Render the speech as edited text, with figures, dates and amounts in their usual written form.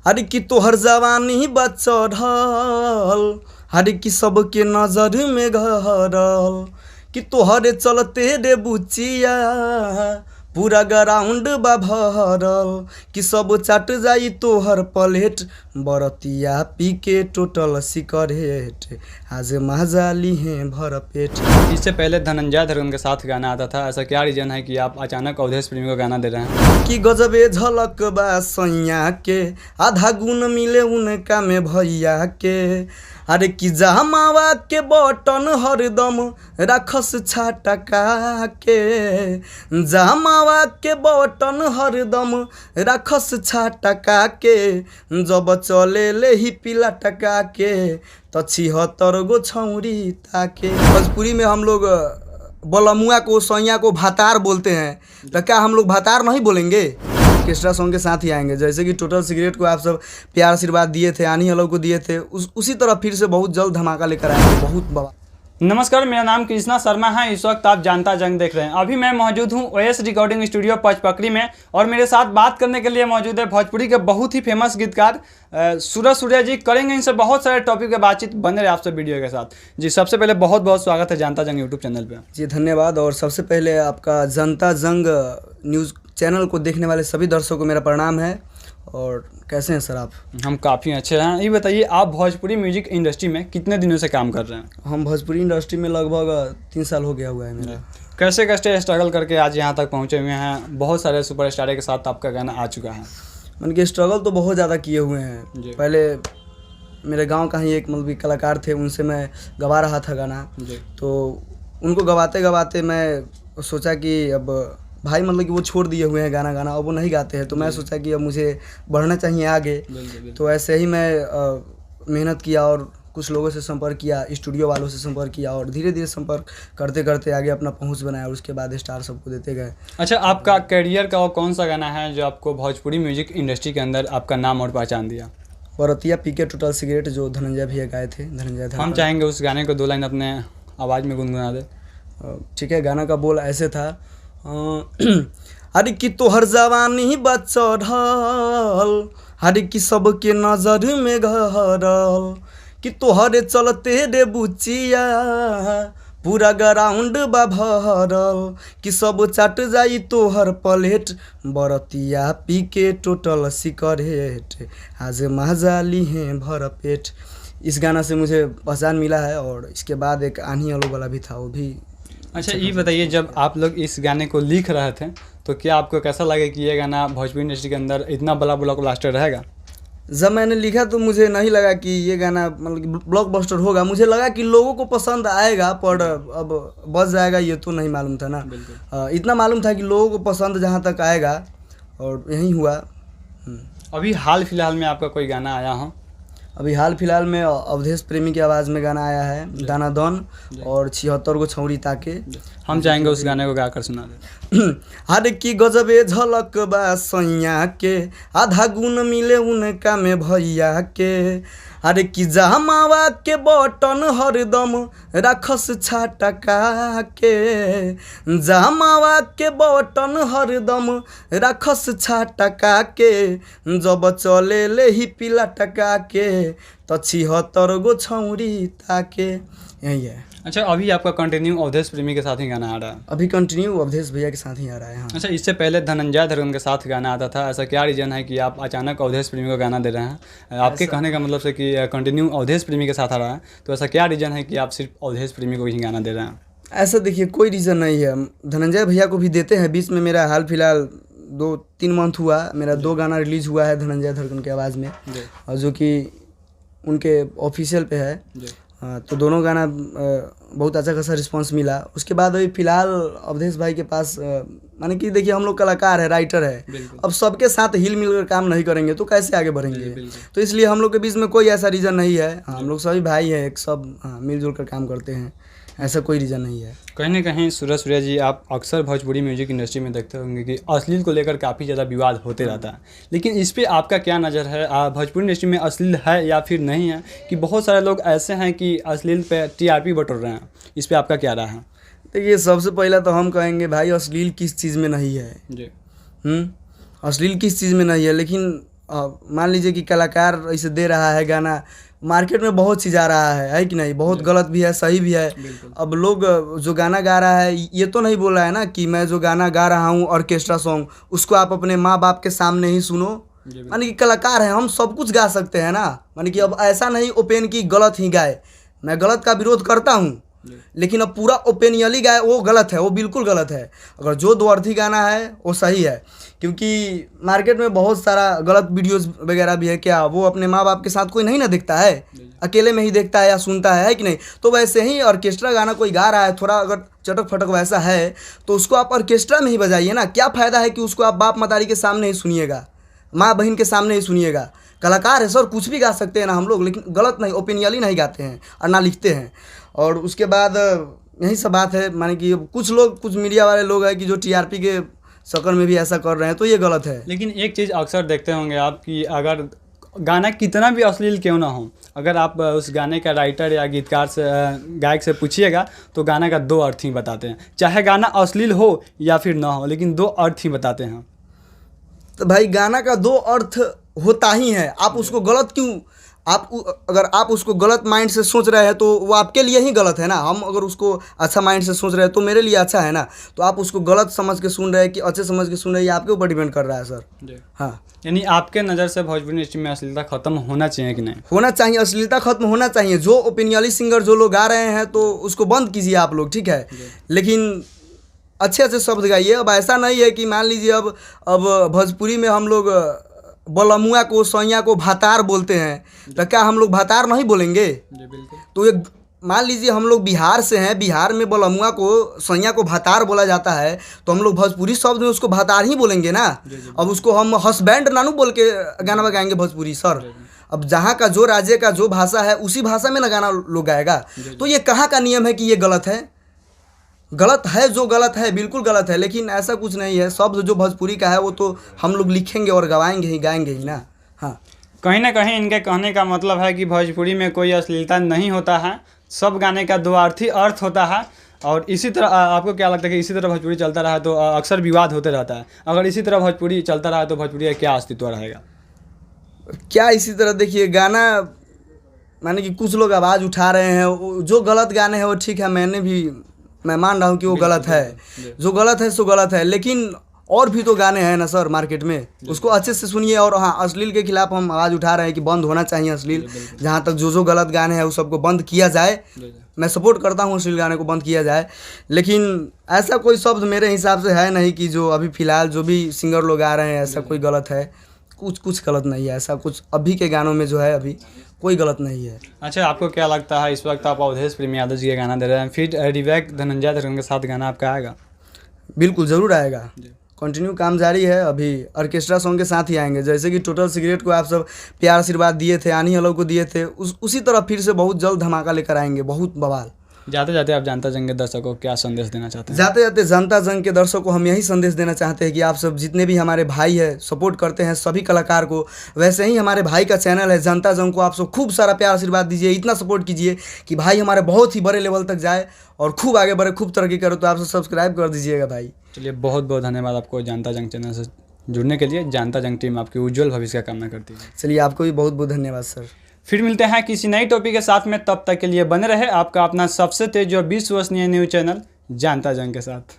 अरे कि तोहर जवानी बचढ़ल, अरे कि सबके नजर में गहरल, कि तोहरे चलते रे बुचिया पूरा ग्राउंड बा भरल, कि सब चाट जाई तोहर प्लेट, बरतिया पी के टोटल सिकरेट, आज मजा ली हैं भर पेट। इससे पहले धनंजय धर्म के साथ गाना आता था, ऐसा क्या रीजन है कि आप अचानक अवधेश प्रेमी को गाना दे रहे हैं? कि गजबे झलक बा सैया के, आधा गुण मिले उनका में भैया के, अरे कि जमावा के बटन हरदम रखस छटका के, जमावा के बटन हरदम रखस छटका के, जब चले ले ही पीला टका के, तो 76 गो छौरी ताके। भोजपुरी में हम लोग बलमुआ को सैया को भातार बोलते हैं, तो क्या हम लोग भातार नहीं बोलेंगे? ऑर्केस्ट्रा सॉन्ग के साथ ही आएंगे। जैसे कि टोटल सिगरेट को आप सब प्यार आशीर्वाद दिए थे, आनी हलो को दिए थे, उसी तरह फिर से बहुत जल्द धमाका लेकर आएंगे। बहुत बड़ा नमस्कार, मेरा नाम कृष्णा शर्मा है। इस वक्त आप जनता जंग देख रहे हैं। अभी मैं मौजूद हूं ओएस रिकॉर्डिंग स्टूडियो पचपकड़ी में, और मेरे साथ बात करने के लिए मौजूद है भोजपुरी के बहुत ही फेमस गीतकार सूरज सूर्या जी। करेंगे इनसे बहुत सारे टॉपिक पे बातचीत। बने रहे आपसे वीडियो के साथ। जी, सबसे पहले बहुत बहुत स्वागत है जनता जंग यूट्यूब चैनल पे। जी धन्यवाद। और सबसे पहले आपका जनता जंग न्यूज़ चैनल को देखने वाले सभी दर्शकों को मेरा प्रणाम है। और कैसे हैं सर आप? हम काफ़ी अच्छे हैं। ये बताइए, आप भोजपुरी म्यूजिक इंडस्ट्री में कितने दिनों से काम कर रहे हैं? हम भोजपुरी इंडस्ट्री में लगभग 3 साल हो गया हुआ है मेरा। कैसे कैसे स्ट्रगल करके आज यहाँ तक पहुँचे हुए हैं? बहुत सारे सुपरस्टार के साथ आपका गाना आ चुका है। मन के स्ट्रगल तो बहुत ज़्यादा किए हुए हैं। पहले मेरे गांव का ही एक मतलब कलाकार थे, उनसे मैं गवा रहा था गाना। तो उनको गवाते गवाते मैं सोचा कि अब भाई मतलब कि वो छोड़ दिए हुए हैं गाना गाना, अब वो नहीं गाते हैं। तो मैं सोचा कि अब मुझे बढ़ना चाहिए आगे। तो ऐसे ही मैं मेहनत किया और कुछ लोगों से संपर्क किया, स्टूडियो वालों से संपर्क किया, और धीरे धीरे संपर्क करते करते आगे अपना पहुंच बनाया, और उसके बाद स्टार सबको देते गए। अच्छा, आपका करियर का कौन सा गाना है जो आपको भोजपुरी म्यूजिक इंडस्ट्री के अंदर आपका नाम और पहचान दिया? बरतिया पी के टोटल सिगरेट, जो धनंजय भैया गाए थे। धनंजय हम चाहेंगे उस गाने को 2 लाइन अपने आवाज़ में गुनगुना दे। ठीक है। गाना का बोल ऐसे था, अरे कि तोहर जवानी बचढ़ल, अरे कि सबके नजर में गहरल, कि तोहरे चलते रे बुचिया पूरा ग्राउंड बा भरल, कि सब चाट जाई तोहर प्लेट, बरतिया पी के टोटल सिकरेट, आज मजा ली हैं भर पेट। इस गाना से मुझे पहचान मिला है। और इसके बाद एक आनी हलो वाला भी था, वो भी। अच्छा, ये बताइए, जब आप लोग इस गाने को लिख रहे थे तो क्या आपको कैसा लगे कि ये गाना भोजपुरी इंडस्ट्री के अंदर इतना बड़ा ब्लॉकबस्टर रहेगा? जब मैंने लिखा तो मुझे नहीं लगा कि ये गाना मतलब ब्लॉकबस्टर होगा। मुझे लगा कि लोगों को पसंद आएगा, पर अब बच जाएगा ये तो नहीं मालूम था ना। इतना मालूम था कि लोगों को पसंद जहाँ तक आएगा, और यही हुआ। अभी हाल फिलहाल में आपका कोई गाना आया हो? अभी हाल फिलहाल में अवधेश प्रेमी की आवाज़ में गाना आया है, दाना दौन और 76 गो छौरी ताके। हम चाहेंगे उस गाने को गाकर सुना दे। अरे कि गजबे झलक बा सैया के, आधा गुण मिले उनका में भैया के, अरे कि जमावा के बटन हरदम रखस छटका के, जमावा के बटन हरदम रखस छटका के, जब चले ले ही पीला टका के, तो 76 गो छौरी ताके। यही है। अच्छा, अभी आपका कंटिन्यू अवधेश प्रेमी के साथ ही गाना आ रहा है? अभी कंटिन्यू अवधेश भैया के साथ ही आ रहा है। हाँ। अच्छा, इससे पहले धनंजय धर्म के साथ गाना आता था, ऐसा क्या रीजन है कि आप अचानक अवधेश प्रेमी को गाना दे रहे हैं? आपके कहने का मतलब से कि कंटिन्यू अवधेश प्रेमी के साथ आ रहा है, तो ऐसा क्या रीजन है कि आप सिर्फ अवधेश प्रेमी को ही गाना दे रहे हैं? ऐसा देखिए, कोई रीज़न नहीं है। धनंजय भैया को भी देते हैं। बीच में मेरा हाल फिलहाल 2-3 मंथ हुआ, मेरा 2 गाना रिलीज़ हुआ है धनंजय धर्म की आवाज़ में, और जो कि उनके ऑफिशियल पे है। तो दोनों गाना बहुत अच्छा खासा रिस्पांस मिला। उसके बाद अभी फ़िलहाल अवधेश भाई के पास माने कि देखिए, हम लोग कलाकार है, राइटर है, अब सबके साथ हिल मिल कर काम नहीं करेंगे तो कैसे आगे बढ़ेंगे? तो इसलिए हम लोग के बीच में कोई ऐसा रीज़न नहीं है। हम लोग सभी भाई हैं, एक सब मिलजुल कर काम करते हैं। ऐसा कोई रीज़न नहीं है। कहीं ना कहीं सूरज सूर्या जी, आप अक्सर भोजपुरी म्यूजिक इंडस्ट्री में देखते होंगे कि अश्लील को लेकर काफ़ी ज़्यादा विवाद होते रहता है, लेकिन इस पे आपका क्या नज़र है? भोजपुरी इंडस्ट्री में अश्लील है या फिर नहीं है? कि बहुत सारे लोग ऐसे हैं कि अश्लील पे TRP बटोर रहे हैं, इस पर आपका क्या राय है? देखिए, सबसे पहला तो हम कहेंगे भाई, अश्लील किस चीज़ में नहीं है जी। अश्लील किस चीज़ में नहीं है, लेकिन मान लीजिए कि कलाकार ऐसे दे रहा है गाना, मार्केट में बहुत चीज़ आ रहा है कि नहीं, बहुत गलत भी है सही भी है। अब लोग जो गाना गा रहा है ये तो नहीं बोल रहा है ना कि मैं जो गाना गा रहा हूँ ऑर्केस्ट्रा सॉन्ग उसको आप अपने माँ बाप के सामने ही सुनो। माने कि कलाकार हैं, हम सब कुछ गा सकते हैं ना। माने कि अब ऐसा नहीं ओपन की गलत ही गाए, मैं गलत का विरोध करता हूँ, लेकिन अब पूरा ओपिनियनली गाए वो गलत है, वो बिल्कुल गलत है। अगर जो दो अर्थी गाना है वो सही है, क्योंकि मार्केट में बहुत सारा गलत वीडियोस वगैरह भी है। क्या वो अपने माँ बाप के साथ कोई नहीं ना देखता है, अकेले में ही देखता है या सुनता है कि नहीं। तो वैसे ही ऑर्केस्ट्रा गाना कोई गा रहा है, थोड़ा अगर चटक फटक वैसा है तो उसको आप ऑर्केस्ट्रा में ही बजाइए ना। क्या फ़ायदा है कि उसको आप बाप मतारी के सामने ही सुनिएगा, माँ बहन के सामने ही सुनिएगा। कलाकार है सर, कुछ भी गा सकते हैं ना हम लोग, लेकिन गलत नहीं, ओपिनियनली नहीं गाते हैं और ना लिखते हैं। और उसके बाद यही सब बात है। माने कि कुछ लोग, कुछ मीडिया वाले लोग हैं कि जो टीआरपी के चक्कर में भी ऐसा कर रहे हैं, तो ये गलत है। लेकिन एक चीज़ अक्सर देखते होंगे आप कि अगर गाना कितना भी अश्लील क्यों ना हो, अगर आप उस गाने का राइटर या गीतकार से, गायक से पूछिएगा तो गाना का दो अर्थ ही बताते हैं। चाहे गाना अश्लील हो या फिर ना हो, लेकिन दो अर्थ ही बताते हैं। तो भाई गाना का दो अर्थ होता ही है, आप उसको गलत क्यों, अगर आप उसको गलत माइंड से सोच रहे हैं तो वो आपके लिए ही गलत है ना। हम अगर उसको अच्छा माइंड से सोच रहे हैं तो मेरे लिए अच्छा है ना। तो आप उसको गलत समझ के सुन रहे हैं कि अच्छे समझ के सुन रहे हैं, ये आपके ऊपर डिपेंड कर रहा है सर। हाँ, यानी आपके नज़र से भोजपुरी इंडस्ट्री में अश्लीलता खत्म होना चाहिए कि नहीं? होना चाहिए, अश्लीलता खत्म होना चाहिए। जो ओपिनियनली सिंगर जो लोग गा रहे हैं तो उसको बंद कीजिए आप लोग, ठीक है, लेकिन अच्छे अच्छे शब्द गाइए। अब ऐसा नहीं है कि मान लीजिए अब भोजपुरी में हम लोग बलमुआ को सैया को भातार बोलते हैं, तो क्या हम लोग भातार नहीं बोलेंगे? तो ये मान लीजिए हम लोग बिहार से हैं, बिहार में बलमुआ को सैया को भातार बोला जाता है, तो हम लोग भोजपुरी शब्द में उसको भातार ही बोलेंगे ना। अब उसको हम हस्बैंड नानू बोल के गाना बगाएंगे भोजपुरी सर। अब जहाँ का जो राज्य का जो भाषा है उसी भाषा में ना गाना लोग गाएगा। तो ये कहाँ का नियम है कि ये गलत है? गलत है, जो गलत है बिल्कुल गलत है, लेकिन ऐसा कुछ नहीं है। शब्द जो भोजपुरी का है वो तो हम लोग लिखेंगे और गवाएंगे ही, गाएंगे ही ना। हाँ, कहीं ना कहीं इनके कहने का मतलब है कि भोजपुरी में कोई अश्लीलता नहीं होता है, सब गाने का दो अर्थी अर्थ होता है। और इसी तरह आपको क्या लगता है कि इसी तरह भोजपुरी चलता रहा तो अक्सर विवाद होते रहता है, अगर इसी तरह भोजपुरी चलता रहा तो भोजपुरी का क्या अस्तित्व रहेगा? क्या इसी तरह देखिए गाना, माने कि कुछ लोग आवाज़ उठा रहे हैं, जो गलत गाने हैं वो ठीक है, मैं मान रहा हूँ कि वो गलत है, जो गलत है सो गलत है, लेकिन और भी तो गाने हैं ना सर मार्केट में, उसको अच्छे से सुनिए। और हाँ, अश्लील के खिलाफ हम आवाज़ उठा रहे हैं कि बंद होना चाहिए अश्लील। जहाँ तक जो गलत गाने हैं उस सबको बंद किया जाए, मैं सपोर्ट करता हूँ अश्लील गाने को बंद किया जाए। लेकिन ऐसा कोई शब्द मेरे हिसाब से है नहीं कि जो अभी फ़िलहाल जो भी सिंगर लोग आ रहे हैं ऐसा कोई गलत है। कुछ गलत नहीं है, ऐसा कुछ अभी के गानों में जो है अभी कोई गलत नहीं है। अच्छा, आपको क्या लगता है इस वक्त आप अवधेश प्रेम यादव जी का गाना दे रहे हैं, फिर रिबैक धनंजय धर्म के साथ गाना आपका आएगा? बिल्कुल ज़रूर आएगा, कंटिन्यू काम जारी है। अभी ऑर्केस्ट्रा सॉन्ग के साथ ही आएंगे। जैसे कि टोटल सिगरेट को आप सब प्यार आशीर्वाद दिए थे, आनी हलो को दिए थे, उसी तरह फिर से बहुत जल्द धमाका लेकर आएंगे, बहुत बवाल। जाते जाते आप जनता जंग के दर्शकों को क्या संदेश देना चाहते हैं? जाते जाते जनता जंग के दर्शकों को हम यही संदेश देना चाहते हैं कि आप सब जितने भी हमारे भाई हैं सपोर्ट करते हैं सभी कलाकार को, वैसे ही हमारे भाई का चैनल है जनता जंग को आप सब खूब सारा प्यार आशीर्वाद दीजिए, इतना सपोर्ट कीजिए कि भाई हमारे बहुत ही बड़े लेवल तक जाए और खूब आगे बढ़े, खूब तरक्की करो। तो आप सब सब्सक्राइब कर दीजिएगा भाई। चलिए, बहुत बहुत धन्यवाद आपको जनता जंग चैनल से जुड़ने के लिए। जनता जंग टीम आपके उज्जवल भविष्य का कामना करती है। चलिए, आपको भी बहुत बहुत धन्यवाद सर। फिर मिलते हैं किसी नई टॉपिक के साथ में, तब तक के लिए बने रहे आपका अपना सबसे तेज और विश्वसनीय न्यूज़ चैनल जनता जंग के साथ।